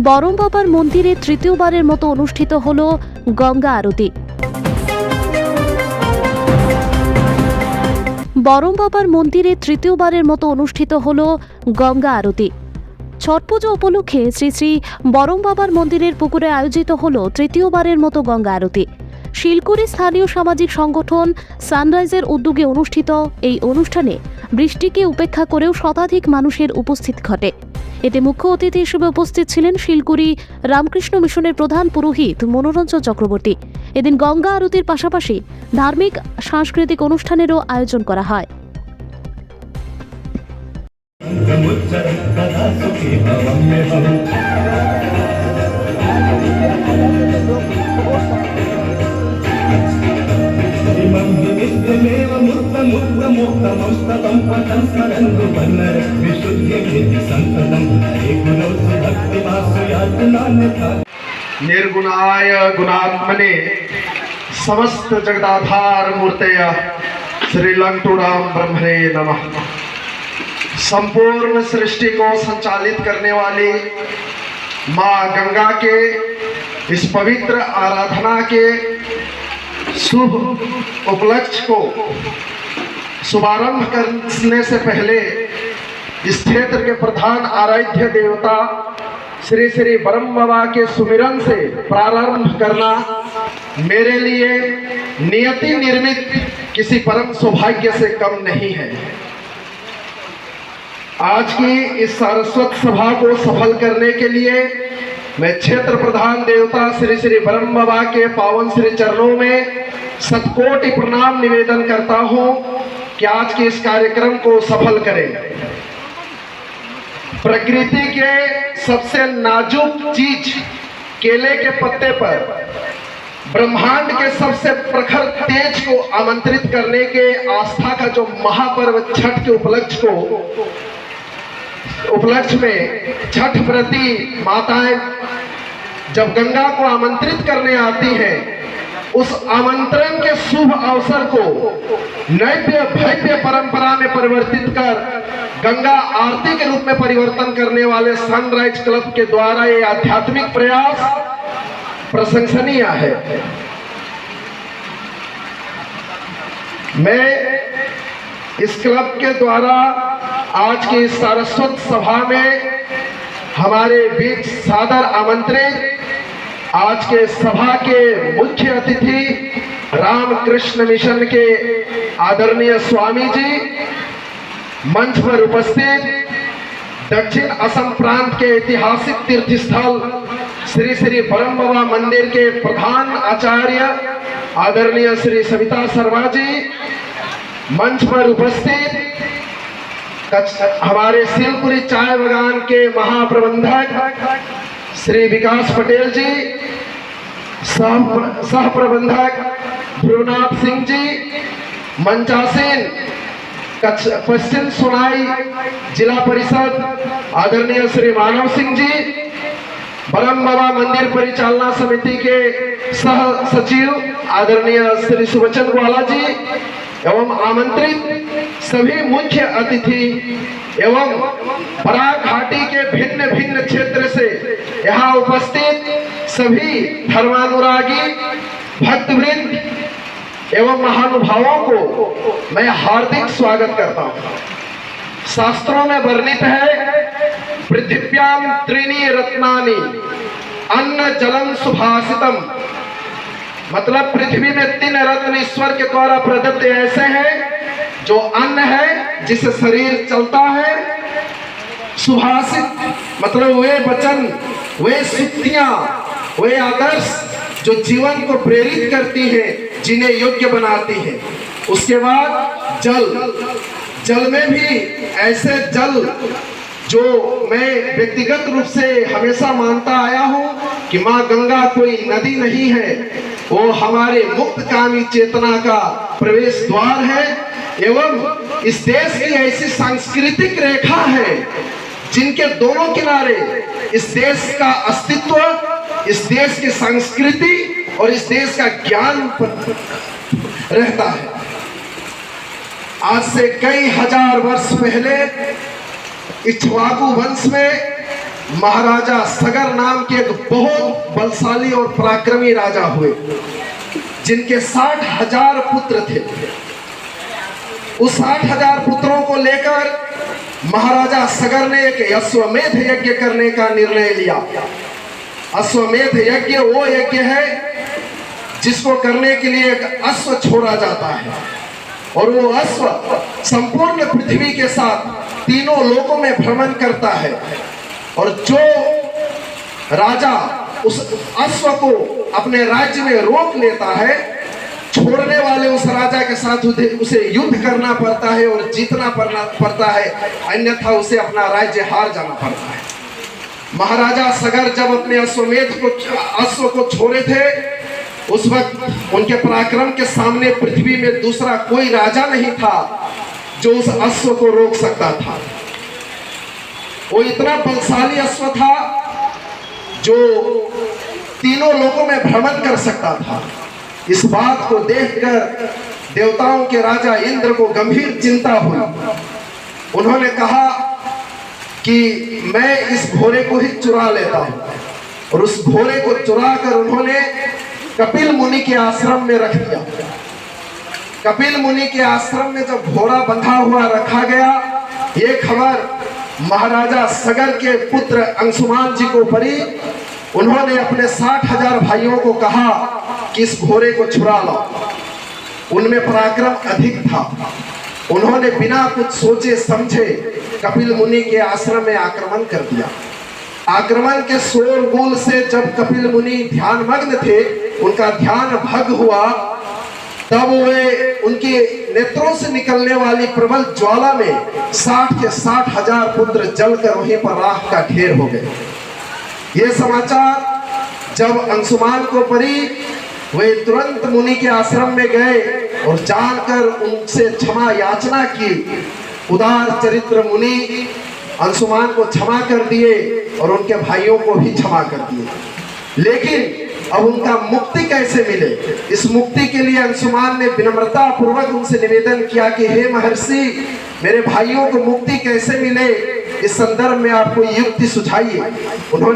বরং বাবার মন্দিরে তৃতীয়বারের মতো অনুষ্ঠিত হল গঙ্গা আরতি। বরং বাবার মন্দিরে তৃতীয়বারের মতো অনুষ্ঠিত হল গঙ্গা আরতি। ছট পুজো উপলক্ষে শ্রী শ্রী বরং বাবার মন্দিরের পুকুরে আয়োজিত হল তৃতীয়বারের মতো গঙ্গা আরতি। শিলকুড়ি স্থানীয় সামাজিক সংগঠন সানরাইজের উদ্যোগে অনুষ্ঠিত এই অনুষ্ঠানে বৃষ্টিকে উপেক্ষা করেও শতাধিক মানুষের উপস্থিত ঘটে। এতে মুখ্য অতিথি হিসেবে উপস্থিত ছিলেন শিলকুড়ি রামকৃষ্ণ মিশনের প্রধান পুরোহিত মনোরঞ্জন চক্রবর্তী। এদিন গঙ্গা আরতির পাশাপাশি ধার্মিক সাংস্কৃতিক অনুষ্ঠানেরও আয়োজন করা হয়। निर्गुणाय गुणात्मने समस्त जगदाधार मूर्तय श्री लंटूराम ब्रह्मणे नमः। संपूर्ण सृष्टि को संचालित करने वाली माँ गंगा के इस पवित्र आराधना के शुभ उपलक्ष्य को शुभारंभ करने से पहले इस क्षेत्र के प्रधान आराध्य देवता श्री श्री बरम बाबा के सुमिरन से प्रारंभ करना मेरे लिए नियति निर्मित किसी परम सौभाग्य से कम नहीं है। आज की इस सारस्वत सभा को सफल करने के लिए मैं क्षेत्र प्रधान देवता श्री श्री बरम बाबा के पावन श्री चरणों में शतकोटि प्रणाम निवेदन करता हूं कि आज के इस कार्यक्रम को सफल करें। प्रकृति के सबसे नाजुक चीज केले के पत्ते पर ब्रह्मांड के सबसे प्रखर तेज को आमंत्रित करने के आस्था का जो महापर्व छठ के उपलक्ष्य में छठ व्रती माताएं जब गंगा को आमंत्रित करने आती हैं, उस आमंत्रण के शुभ अवसर को नैव्य भव्य परंपरा में परिवर्तित कर गंगा आरती के रूप में परिवर्तन करने वाले सनराइज क्लब के द्वारा ये आध्यात्मिक प्रयास प्रशंसनीय है। मैं इस क्लब के द्वारा आज की इस सारस्वत सभा में हमारे बीच सादर आमंत्रित आज के सभा के मुख्य अतिथि रामकृष्ण मिशन के आदरणीय स्वामी जी, मंच पर उपस्थित दक्षिण असम प्रांत के ऐतिहासिक तीर्थ स्थल श्री श्री बरम बाबा मंदिर के प्रधान आचार्य आदरणीय श्री सविता शर्मा जी, मंच पर उपस्थित हमारे शिलपुरी चाय बागान के महाप्रबंधक श्री विकास पटेल जी, सह प्रबंधक ध्रुवनाथ सिंह जी, मंचासीन पश्चिम सोनाई जिला परिषद आदरणीय श्री मानव सिंह जी, बरम बाबा मंदिर परिचालना समिति के सह सचिव आदरणीय श्री सुबचन वाला जी एवं आमंत्रित सभी मुख्य अतिथि एवं बराक घाटी के भिन्न भिन्न क्षेत्र से यहाँ उपस्थित सभी धर्मानुरागी भक्तवृंद एवं महानुभावों को मैं हार्दिक स्वागत करता हूँ। शास्त्रों में वर्णित है पृथिव्याम त्रीणि रत्नानि अन्न जलम सुभाषितम, मतलब पृथ्वी में 3 रत्न ईश्वर के द्वारा प्रदत्त ऐसे हैं जो अन्न है जिससे शरीर चलता है, सुभाषित मतलब वे वचन, वे सूक्तियां, वे आदर्श जो जीवन को प्रेरित करती हैं, जिन्हें योग्य बनाती हैं। उसके बाद जल में भी ऐसे जल जो मैं व्यक्तिगत रूप से हमेशा मानता आया हूं कि माँ गंगा कोई नदी नहीं है, वो हमारे मुक्तकामी चेतना का प्रवेश द्वार है एवं इस देश की ऐसी सांस्कृतिक रेखा है जिनके दोनों किनारे इस देश का अस्तित्व, इस देश की संस्कृति और इस देश का ज्ञान रहता है। आज से कई हजार वर्ष पहले इक्ष्वाकु वंश में महाराजा सगर नाम के एक बहुत बलशाली और पराक्रमी राजा हुए, जिनके 60,000 पुत्र थे। उस 60,000 पुत्रों को लेकर महाराजा सगर ने एक अश्वमेध यज्ञ करने का निर्णय लिया। अश्वमेध यज्ञ वो यज्ञ है जिसको करने के लिए एक अश्व छोड़ा जाता है, और वो अश्व संपूर्ण पृथ्वी के साथ तीनों लोकों में भ्रमण करता है, और जो राजा उस अश्व को अपने राज्य में रोक लेता है, छोड़ने वाले उस राजा के साथ उसे युद्ध करना पड़ता है और जीतना पड़ता है, अन्यथा उसे अपना राज्य हार जाना पड़ता है। महाराजा सगर जब अपने अश्व को छोड़े थे, उस वक्त उनके पराक्रम के सामने पृथ्वी में दूसरा कोई राजा नहीं था जो उस अश्व को रोक सकता था। वो इतना बलशाली अश्व था जो तीनों लोकों में भ्रमण कर सकता था। इस बात को देखकर देवताओं के राजा इंद्र को गंभीर चिंता हुई। उन्होंने कहा कि मैं इस घोड़े को ही चुरा लेता हूं, और उस घोड़े को चुरा कर उन्होंने कपिल मुनि के आश्रम में रख दिया। कपिल मुनि के आश्रम में जब घोड़ा बंधा हुआ रखा गया, ये खबर महाराजा सगर के पुत्र अंशुमान जी को पड़ी। उन्होंने अपने 60,000 भाइयों को कहा कि इस घोड़े को छुड़ा लाओ। उनमें पराक्रम अधिक था। उन्होंने बिना कुछ सोचे समझे कपिल मुनि के आश्रम में आक्रमण कर दिया। आक्रमण के शोरगुल से जब कपिल मुनि ध्यानमग्न थे, उनका ध्यान भंग हुआ, तब वे उनके नेत्रों से निकलने वाली प्रबल ज्वाला में 60 के 60,000 पुत्र जलकर वहीं पर राख का ढेर हो गए। ये समाचार जब अंशुमान को पड़ी, वे तुरंत मुनि के आश्रम में गए और जानकर उनसे क्षमा याचना की। उदार चरित्र मुनि अंशुमान को क्षमा कर दिए और उनके भाइयों को भी क्षमा कर दिए। लेकिन अब उनका मुक्ति कैसे मिले, इस मुक्ति के लिए अंशुमान ने विनम्रता पूर्वक उनसे निवेदन किया कि हे महर्षि, मेरे भाइयों को मुक्ति कैसे मिले, इस संदर्भ में आप कोई युक्ति सुझाइए। उन्होंने